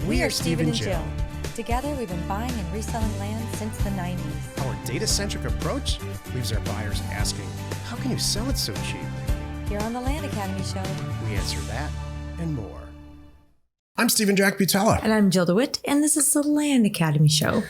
We are Steve and Jill. Together, we've been buying and reselling land since the 90s. Our data-centric approach leaves our buyers asking, how can you sell it so cheap? Here on the Land Academy Show, We answer that and more. I'm Steve and Jack Butala. And I'm Jill DeWit, and this is the Land Academy Show.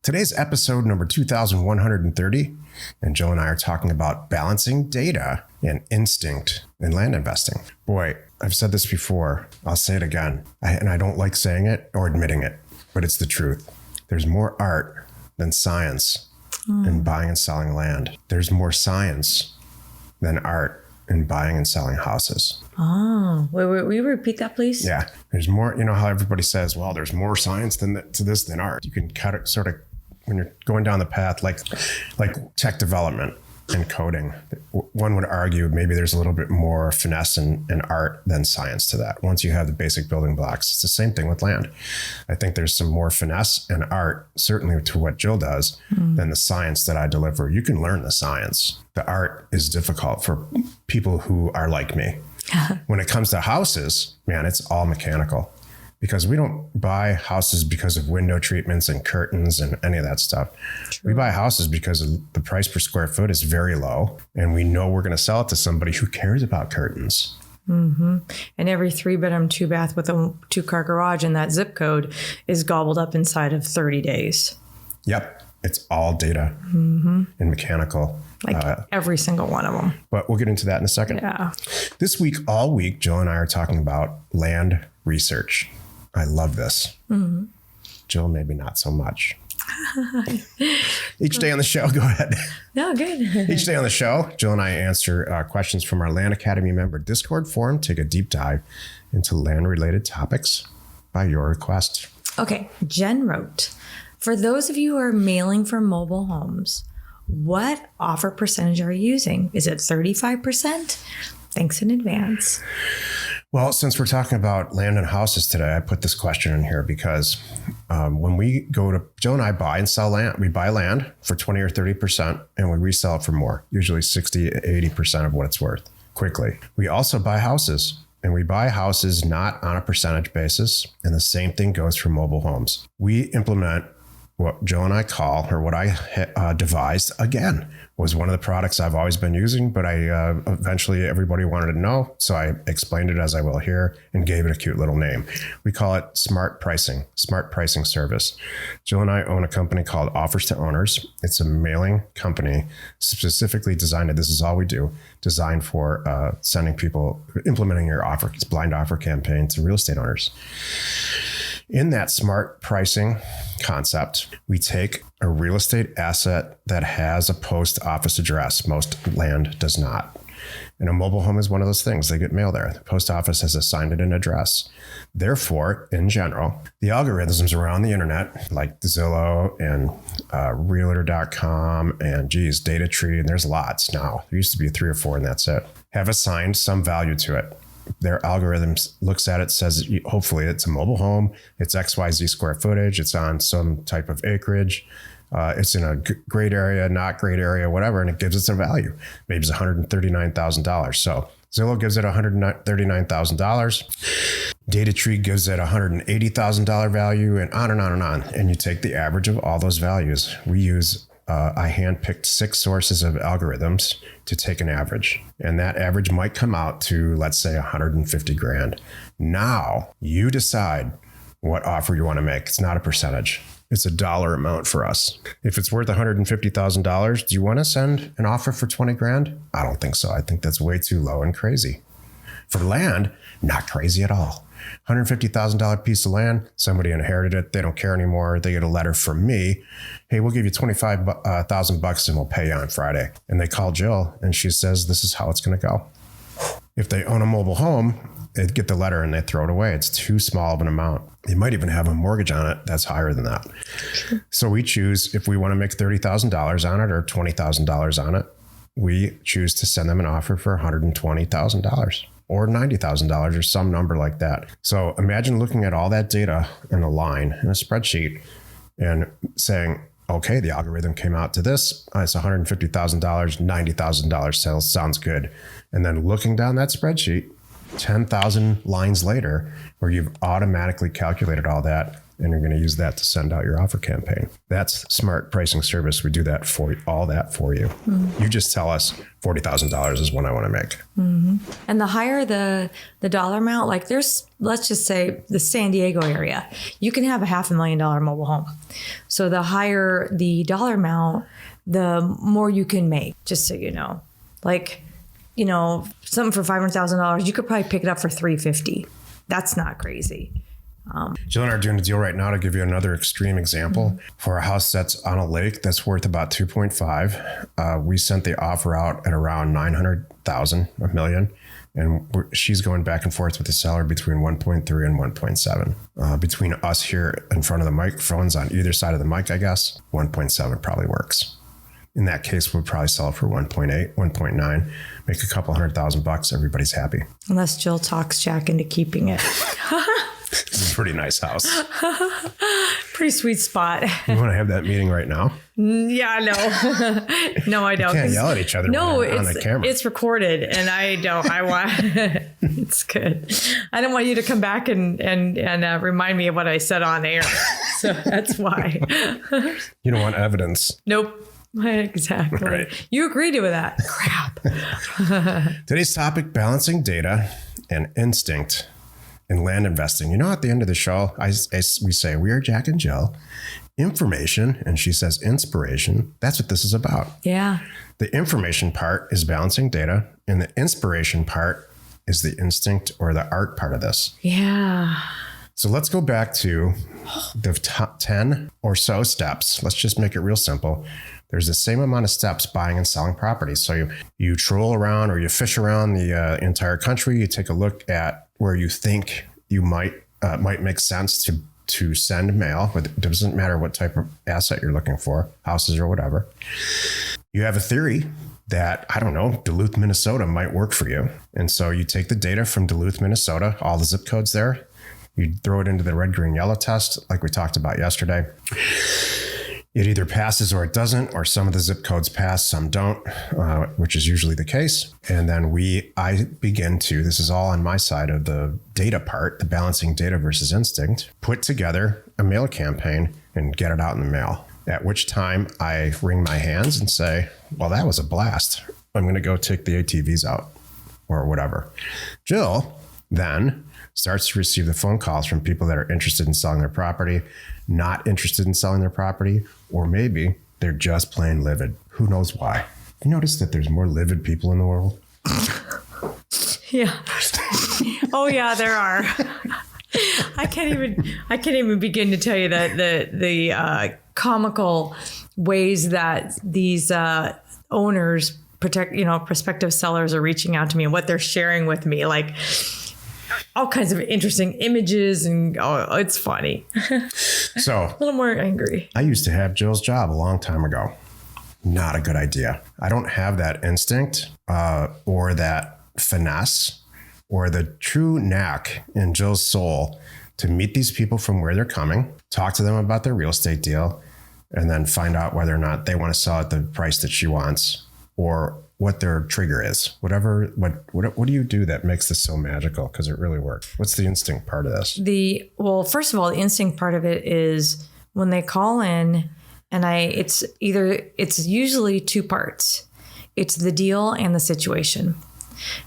Today's episode number 2130, and Jill and I are talking about balancing data and instinct in land investing. Boy, I've said this before. I'll say it again. And I don't like saying it or admitting it, but it's the truth. There's more art than science in buying and selling land. There's more science than art in buying and selling houses. Oh, wait, will you repeat that, please? Yeah. There's more, you know how everybody says, well, there's more science to this than art. You can cut it sort of when you're going down the path, like tech development and coding. One would argue maybe there's a little bit more finesse and art than science to that. Once you have the basic building blocks, it's the same thing with land. I think there's some more finesse and art, certainly to what Jill does, than the science that I deliver. You can learn the science. The art is difficult for people who are like me. When it comes to houses, man, it's all mechanical. Because we don't buy houses because of window treatments and curtains and any of that stuff. True. We buy houses because the price per square foot is very low, and we know we're going to sell it to somebody who cares about curtains. Mm-hmm. And every 3-bedroom, 2-bath with a 2-car garage in that zip code is gobbled up inside of 30 days. Yep. It's all data and mechanical. Every single one of them. But we'll get into that in a second. Yeah. This week, all week, Jill and I are talking about land research. I love this. Mm-hmm. Jill, maybe not so much. Each day on the show, go ahead. No, good. Each day on the show, Jill and I answer questions from our Land Academy member Discord forum, take a deep dive into land-related topics by your request. Okay, Jen wrote, for those of you who are mailing for mobile homes, what offer percentage are you using? Is it 35%? Thanks in advance. Well, since we're talking about land and houses today, I put this question in here because when we go to, Jill and I buy and sell land, we buy land for 20 or 30% and we resell it for more, usually 60, 80% of what it's worth quickly. We also buy houses, and we buy houses not on a percentage basis. And the same thing goes for mobile homes. We implement what Jill and I call, or what I devised again, was one of the products I've always been using, but I eventually everybody wanted to know. So I explained it as I will here and gave it a cute little name. We call it smart pricing service. Jill and I own a company called Offers to Owners. It's a mailing company specifically designed, this is all we do, designed for sending people, implementing your offer, blind offer campaign to real estate owners. In that smart pricing concept, we take a real estate asset that has a post office address. Most land does not. And a mobile home is one of those things. They get mail there. The post office has assigned it an address. Therefore, in general, the algorithms around the internet, like Zillow and Realtor.com and DataTree, and there's lots now. There used to be 3 or 4 and that's it, have assigned some value to it. Their algorithms looks at it, says, hopefully it's a mobile home, it's XYZ square footage, it's on some type of acreage, it's in a great area, not great area, whatever, and it gives it a value. Maybe it's $139,000. So Zillow gives it $139,000. DataTree gives it $180,000 value, and on and on and on. And you take the average of all those values. We use I handpicked 6 sources of algorithms to take an average. And that average might come out to, let's say, $150,000. Now you decide what offer you want to make. It's not a percentage. It's a dollar amount for us. If it's worth $150,000, do you want to send an offer for $20,000? I don't think so. I think that's way too low and crazy. For land, not crazy at all. $150,000 piece of land, somebody inherited it, they don't care anymore, they get a letter from me, hey, we'll give you $25,000 and we'll pay you on Friday. And they call Jill and she says, this is how it's going to go. If they own a mobile home, they get the letter and they throw it away. It's too small of an amount. They might even have a mortgage on it that's higher than that. Sure. So we choose, if we want to make $30,000 on it or $20,000 on it, we choose to send them an offer for $120,000. Or $90,000 or some number like that. So imagine looking at all that data in a line in a spreadsheet and saying, okay, the algorithm came out to this. It's $150,000, $90,000 sales. Sounds good. And then looking down that spreadsheet 10,000 lines later where you've automatically calculated all that, and you're going to use that to send out your offer campaign. That's smart pricing service. We do that for all that for you. You just tell us $40,000 is what I want to make. And the higher the dollar amount, like there's, let's just say the San Diego area, you can have a $500,000 mobile home. So the higher the dollar amount, the more you can make, just so you know. Like, you know, something for $500,000, you could probably pick it up for $350,000. That's not crazy. Jill and I are doing a deal right now to give you another extreme example for a house that's on a lake that's worth about 2.5. We sent the offer out at around 900,000, $1 million. And she's going back and forth with the seller between 1.3 and 1.7. Between us here in front of the microphones on either side of the mic, I guess, 1.7 probably works. In that case, we'll probably sell it for 1.8, 1.9, make a couple $100,000. Everybody's happy. Unless Jill talks Jack into keeping it. It's a pretty nice house. Pretty sweet spot. You want to have that meeting right now? Yeah, no. No, I don't. You can't yell at each other no, when on the camera. It's recorded, and I don't. I want. It's good. I don't want you to come back and remind me of what I said on air. So that's why. You don't want evidence. Nope. Exactly. Right. You agreed with that. Crap. Today's topic, balancing data and instinct in land investing. You know, at the end of the show, we say, we are Jack and Jill. Information, and she says inspiration. That's what this is about. Yeah. The information part is balancing data, and the inspiration part is the instinct or the art part of this. Yeah. So let's go back to the top 10 or so steps. Let's just make it real simple. There's the same amount of steps buying and selling properties. So you troll around or you fish around the entire country. You take a look at where you think you might make sense to send mail. But it doesn't matter what type of asset you're looking for, houses or whatever. You have a theory that, I don't know, Duluth, Minnesota might work for you. And so you take the data from Duluth, Minnesota, all the zip codes there. You throw it into the red, green, yellow test like we talked about yesterday. It either passes or it doesn't, or some of the zip codes pass, some don't, which is usually the case. And then I begin to, this is all on my side of the data part, the balancing data versus instinct, put together a mail campaign and get it out in the mail. At which time I wring my hands and say, well, that was a blast. I'm going to go take the ATVs out or whatever. Jill then starts to receive the phone calls from people that are interested in selling their property, not interested in selling their property, or maybe they're just plain livid. Who knows why? You notice that there's more livid people in the world? Yeah. Oh yeah, there are. I can't even begin to tell you that the comical ways that these owners prospective sellers are reaching out to me and what they're sharing with me, like all kinds of interesting images, and it's funny. So a little more angry. I used to have Jill's job a long time ago. Not a good idea. I don't have that instinct or that finesse or the true knack in Jill's soul to meet these people from where they're coming, talk to them about their real estate deal, and then find out whether or not they want to sell at the price that she wants or what their trigger is. Whatever. What do you do that makes this so magical? Because it really works. What's the instinct part of this? Well, first of all, the instinct part of it is when they call in, and it's usually two parts. It's the deal and the situation.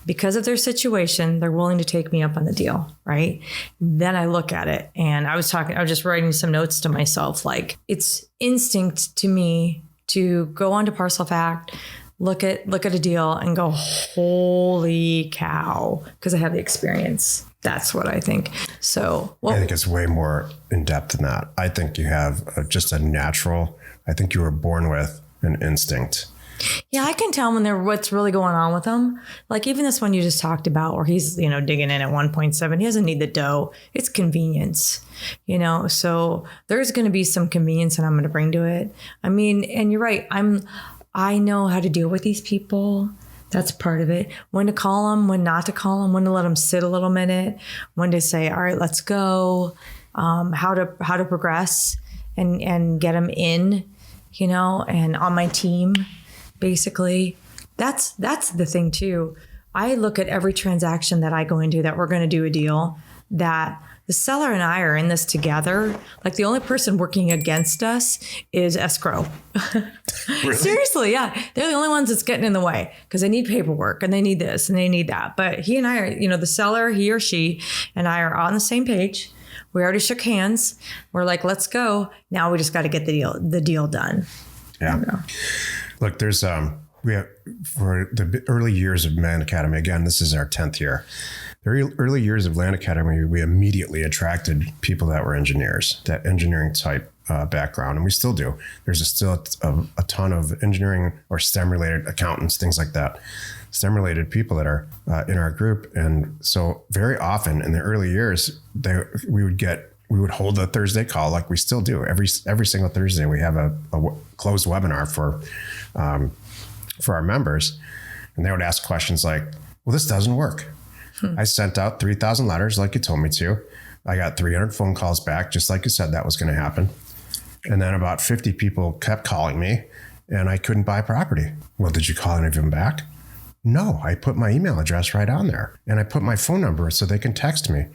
Because of their situation, they're willing to take me up on the deal, right? Then I look at it, and I was just writing some notes to myself, like it's instinct to me to go onto Parcel Fact, look at a deal and go, holy cow, because I have the experience. That's what I think. So I think it's way more in depth than that. I think you have just a natural, I think you were born with an instinct. Yeah, I can tell when what's really going on with them. Like even this one you just talked about where he's, digging in at 1.7. He doesn't need the dough. It's convenience, so there's going to be some convenience that I'm going to bring to it. I mean, and you're right. I know how to deal with these people. That's part of it. When to call them, when not to call them, when to let them sit a little minute, when to say, all right, let's go, how to progress and get them in, and on my team, basically. That's the thing too. I look at every transaction that I go into that we're going to do a deal, that the seller and I are in this together. Like the only person working against us is escrow. Really? Seriously, yeah. They're the only ones that's getting in the way because they need paperwork and they need this and they need that. But he and I are, the seller, he or she, and I are on the same page. We already shook hands. We're like, let's go. Now we just got to get the deal done. Yeah. Look, there's we have, for the early years of Land Academy. Again, this is our 10th year. The early years of Land Academy, we immediately attracted people that were engineers, that engineering type background, and we still do. There's still a ton of engineering or STEM related accountants, things like that, STEM related people that are in our group. And so very often in the early years, we would hold a Thursday call like we still do. Every single Thursday, we have a closed webinar for our members, and they would ask questions like, well, this doesn't work. I sent out 3,000 letters like you told me to. I got 300 phone calls back, just like you said that was going to happen. And then about 50 people kept calling me and I couldn't buy property. Well, did you call any of them back? No, I put my email address right on there and I put my phone number so they can text me.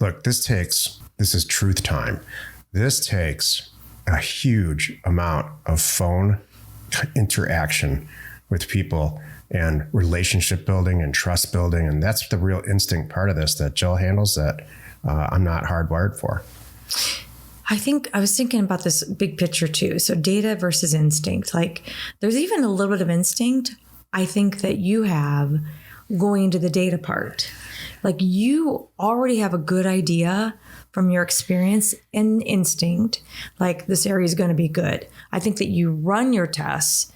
Look, this is truth time. This takes a huge amount of phone interaction with people and relationship building and trust building. And that's the real instinct part of this that Jill handles that I'm not hardwired for. I think I was thinking about this big picture too. So data versus instinct. Like there's even a little bit of instinct I think that you have going into the data part. Like you already have a good idea from your experience and instinct, like this area is going to be good. I think that you run your tests,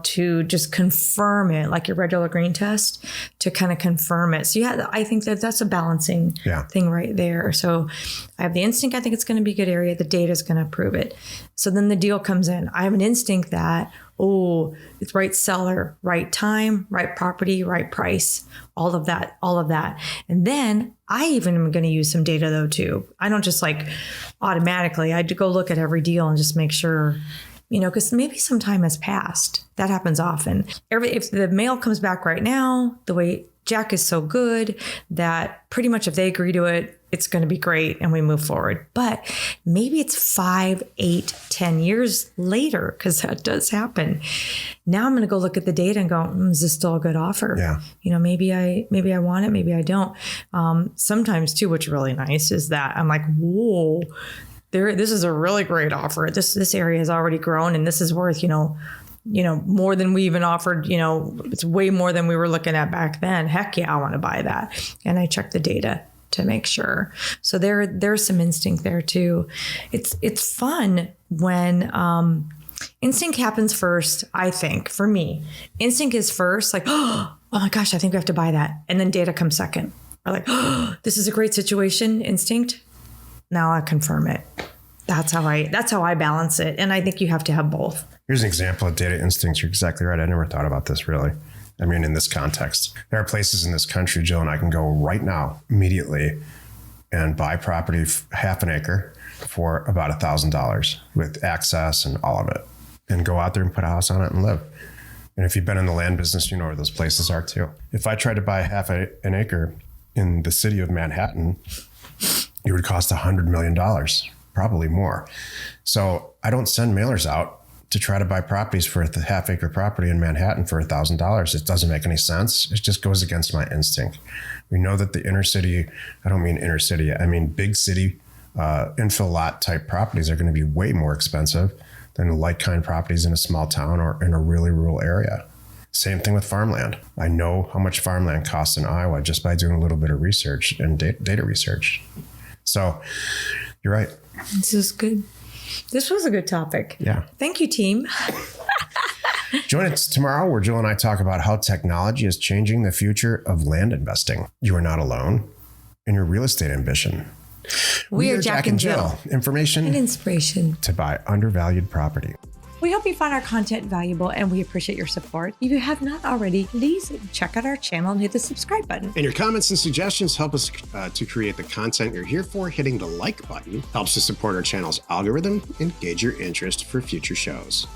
to just confirm it, like your regular green test, to kind of confirm it. So yeah, I think that's a balancing thing right there. So I have the instinct, I think it's going to be a good area. The data is going to prove it. So then the deal comes in. I have an instinct that, it's right seller, right time, right property, right price, all of that. And then I even am going to use some data though too. I don't just like automatically, I go look at every deal and just make sure, because maybe some time has passed. That happens often. If the mail comes back right now, the way Jack is so good that pretty much if they agree to it, it's going to be great and we move forward. But maybe it's 5, 8, 10 years later, because that does happen. Now I'm going to go look at the data and go, is this still a good offer? Yeah. Maybe I want it, maybe I don't. Sometimes too, what's really nice is that I'm like, whoa, this is a really great offer. This area has already grown and this is worth, more than we even offered, it's way more than we were looking at back then. Heck yeah, I want to buy that. And I check the data to make sure. So there's some instinct there too. It's fun when instinct happens first, I think, for me. Instinct is first, like, oh my gosh, I think we have to buy that. And then data comes second. Or like, this is a great situation, instinct. Now I confirm it. That's how I balance it. And I think you have to have both. Here's an example of data instincts. You're exactly right. I never thought about this really. I mean, in this context, there are places in this country, Jill, and I can go right now, immediately, and buy property, half an acre, for about $1,000 with access and all of it, and go out there and put a house on it and live. And if you've been in the land business, you know where those places are too. If I tried to buy an acre in the city of Manhattan, it would cost $100 million, probably more. So I don't send mailers out to try to buy properties for a half acre property in Manhattan for $1,000. It doesn't make any sense. It just goes against my instinct. We know that the inner city, I don't mean inner city, I mean big city infill lot type properties are going to be way more expensive than like kind properties in a small town or in a really rural area. Same thing with farmland. I know how much farmland costs in Iowa just by doing a little bit of research and data research. So you're right. This is good. This was a good topic. Yeah. Thank you, team. Join us tomorrow where Jill and I talk about how technology is changing the future of land investing. You are not alone in your real estate ambition. We are Jack and Jill. Information and inspiration to buy undervalued property. We hope you found our content valuable and we appreciate your support. If you have not already, please check out our channel and hit the subscribe button. And your comments and suggestions help us to create the content you're here for. Hitting the like button helps to support our channel's algorithm and gauge your interest for future shows.